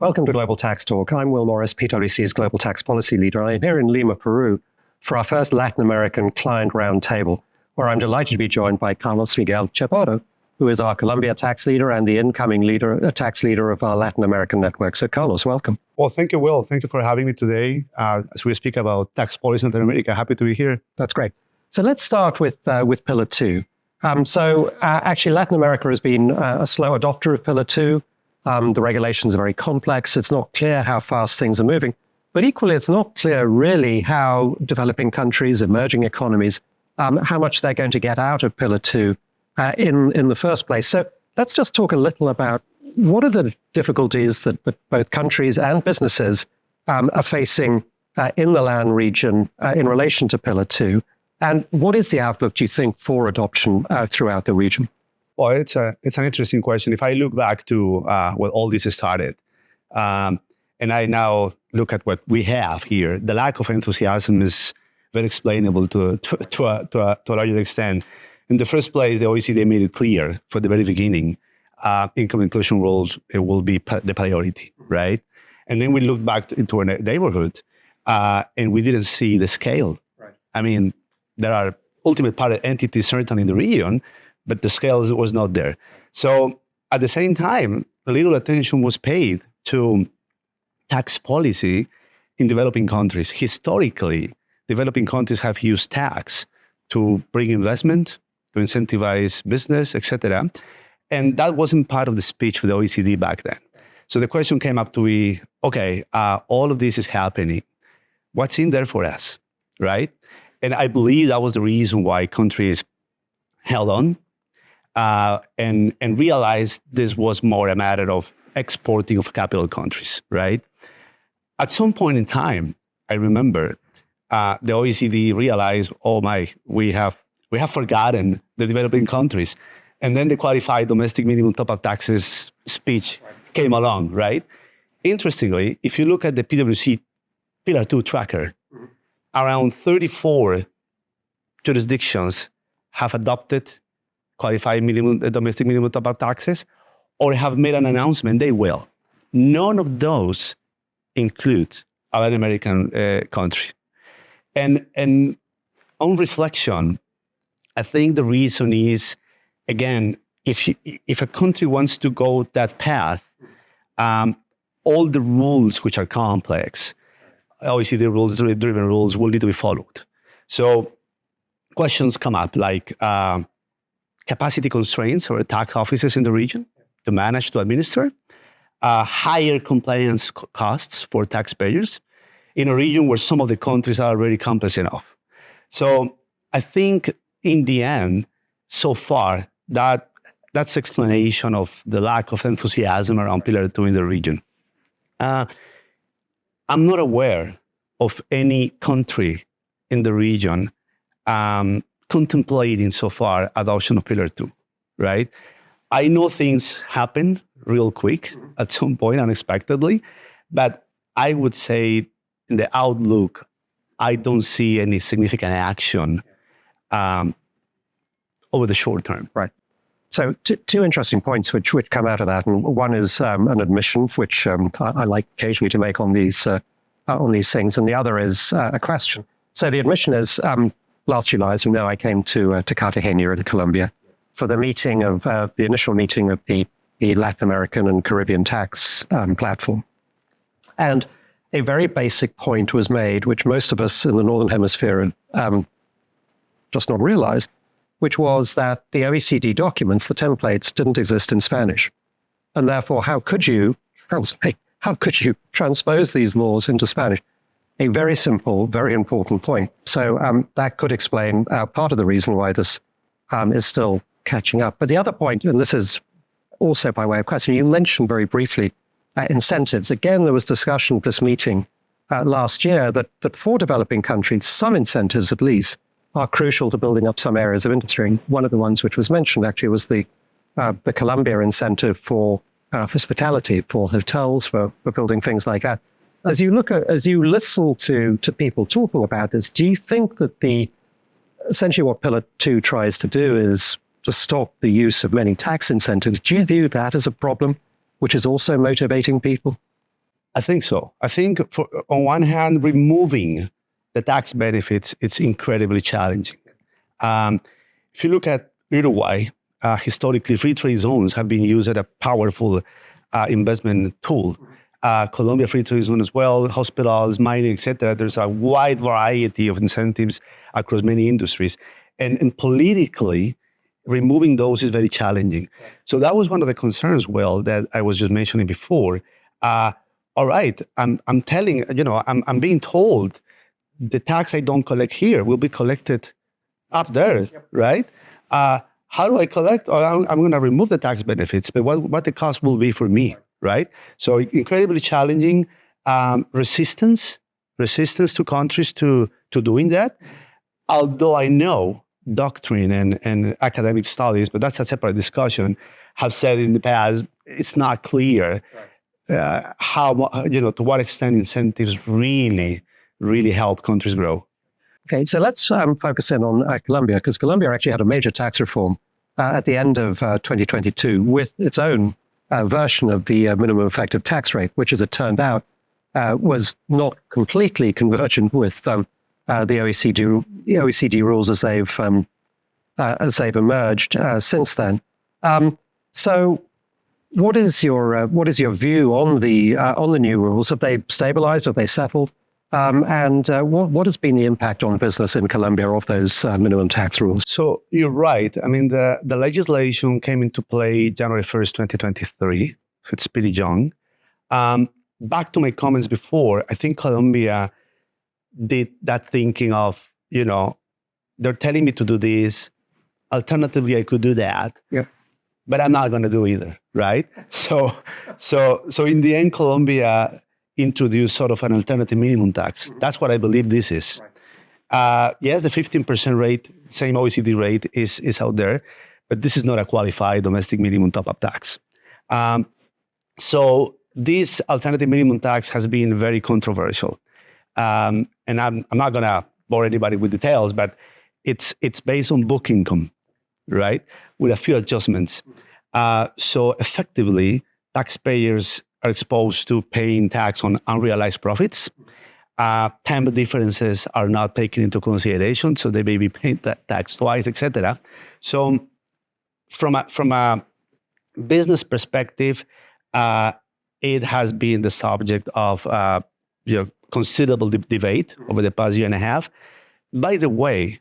Welcome to Global Tax Talk. I'm Will Morris, PwC's Global Tax Policy Leader. I'm here in Lima, Peru, for our first Latin American client roundtable, where I'm delighted to be joined by Carlos Miguel Chaparro, who is our Colombia tax leader and the incoming tax leader of our Latin American network. So, Carlos, welcome. Well, thank you, Will. Thank you for having me today. As we speak about tax policy in Latin America, happy to be here. That's great. So let's start with Pillar 2. Actually, Latin America has been a slow adopter of Pillar 2. The regulations are very complex. It's not clear how fast things are moving. But equally, it's not clear really how developing countries, emerging economies, how much they're going to get out of Pillar 2 in the first place. So let's just talk a little about what are the difficulties that both countries and businesses are facing in the LAN region in relation to Pillar 2. And what is the outlook, do you think, for adoption throughout the region? Well, it's an interesting question. If I look back to when all this started, and I now look at what we have here, the lack of enthusiasm is very explainable to a larger extent. In the first place, the OECD made it clear from the very beginning, income inclusion rules, it will be the priority, right? And then we looked back into our neighborhood, and we didn't see the scale. Right. I mean, there are ultimate part entities certainly in the region, but the scale was not there. So at the same time, little attention was paid to tax policy in developing countries. Historically, developing countries have used tax to bring investment, to incentivize business, etc. And that wasn't part of the speech for the OECD back then. So the question came up to be, okay, all of this is happening. What's in there for us, right? And I believe that was the reason why countries held on and realized this was more a matter of exporting of capital countries, right? At some point in time, I remember the OECD realized, oh my, we have forgotten the developing countries. And then the qualified domestic minimum top-up taxes speech came along, right? Interestingly, if you look at the PwC Pillar 2 tracker, around 34 jurisdictions have adopted qualified domestic minimum top-up taxes or have made an announcement they will. None of those include a Latin American country. And on reflection, I think the reason is, again, if a country wants to go that path, all the rules which are complex, obviously the rules-driven rules will need to be followed. So questions come up like capacity constraints or tax offices in the region to manage, to administer, higher compliance costs for taxpayers in a region where some of the countries are already complex enough. So I think in the end, so far, that's explanation of the lack of enthusiasm around Pillar 2 in the region. I'm not aware of any country in the region contemplating so far adoption of Pillar 2, right? I know things happen real quick at some point unexpectedly, but I would say in the outlook, I don't see any significant action over the short term. Right. So two interesting points which come out of that, and one is an admission, which I like occasionally to make on these things, and the other is a question. So the admission is last July, as you know, I came to Cartagena in Colombia for the meeting of the initial meeting of the Latin American and Caribbean tax platform, and a very basic point was made, which most of us in the Northern Hemisphere just not realized, which was that the OECD documents, the templates, didn't exist in Spanish. And therefore, how could you transpose these laws into Spanish? A very simple, very important point. So that could explain part of the reason why this is still catching up. But the other point, and this is also by way of question, you mentioned very briefly incentives. Again, there was discussion at this meeting last year that for developing countries, some incentives at least are crucial to building up some areas of industry. And one of the ones which was mentioned actually was the Colombia incentive for hospitality, for hotels, for building things like that. As you listen to people talking about this, do you think that essentially what Pillar 2 tries to do is to stop the use of many tax incentives? Do you view that as a problem, which is also motivating people? I think so. I think on one hand, removing the tax benefits, it's incredibly challenging. If you look at Uruguay, historically, free trade zones have been used as a powerful investment tool. Colombia free trade zone as well, hospitals, mining, etc. There's a wide variety of incentives across many industries. And politically, removing those is very challenging. So that was one of the concerns, Will, that I was just mentioning before. All right, I'm being told the tax I don't collect here will be collected up there, right? How do I collect? Or I'm going to remove the tax benefits, but what the cost will be for me, right? So incredibly challenging. Resistance to countries to doing that. Although I know doctrine and academic studies, but that's a separate discussion, have said in the past, it's not clear how, to what extent incentives really help countries grow. Okay, so let's focus in on Colombia, because Colombia actually had a major tax reform at the end of 2022 with its own version of the minimum effective tax rate, which, as it turned out, was not completely convergent with the OECD rules as they've emerged since then. So, what is your view on the new rules? Have they stabilized? Have they settled? And what has been the impact on business in Colombia of those minimum tax rules? So you're right. I mean, the legislation came into play January 1st, 2023. It's pretty young. Back to my comments before, I think Colombia did that thinking of, they're telling me to do this. Alternatively, I could do that. Yeah. But I'm not going to do either, right? So in the end, Colombia introduced sort of an alternative minimum tax. That's what I believe this is. Yes, the 15% rate, same OECD rate, is out there, but this is not a qualified domestic minimum top-up tax. So this alternative minimum tax has been very controversial. And I'm not going to bore anybody with details, but it's based on book income, right? With a few adjustments. So effectively, taxpayers are exposed to paying tax on unrealized profits. Time differences are not taken into consideration, so they may be paid that tax twice, etc. So from a business perspective, it has been the subject of considerable debate over the past year and a half. By the way,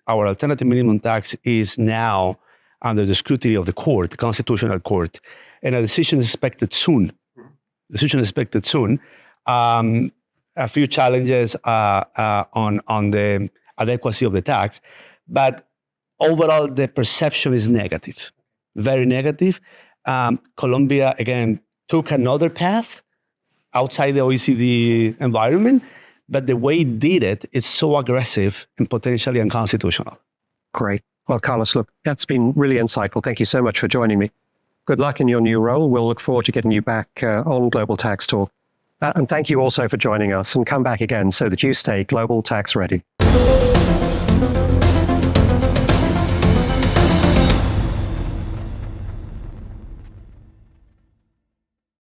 our alternative minimum tax is now under the scrutiny of the court, the Constitutional Court, and a decision is expected soon. A few challenges on the adequacy of the tax, but overall the perception is negative, very negative. Colombia, again, took another path outside the OECD environment, but the way it did it is so aggressive and potentially unconstitutional. Great. Well, Carlos, look, that's been really insightful. Thank you so much for joining me. Good luck in your new role. We'll look forward to getting you back on Global Tax Talk. And thank you also for joining us, and come back again so that you stay global tax ready.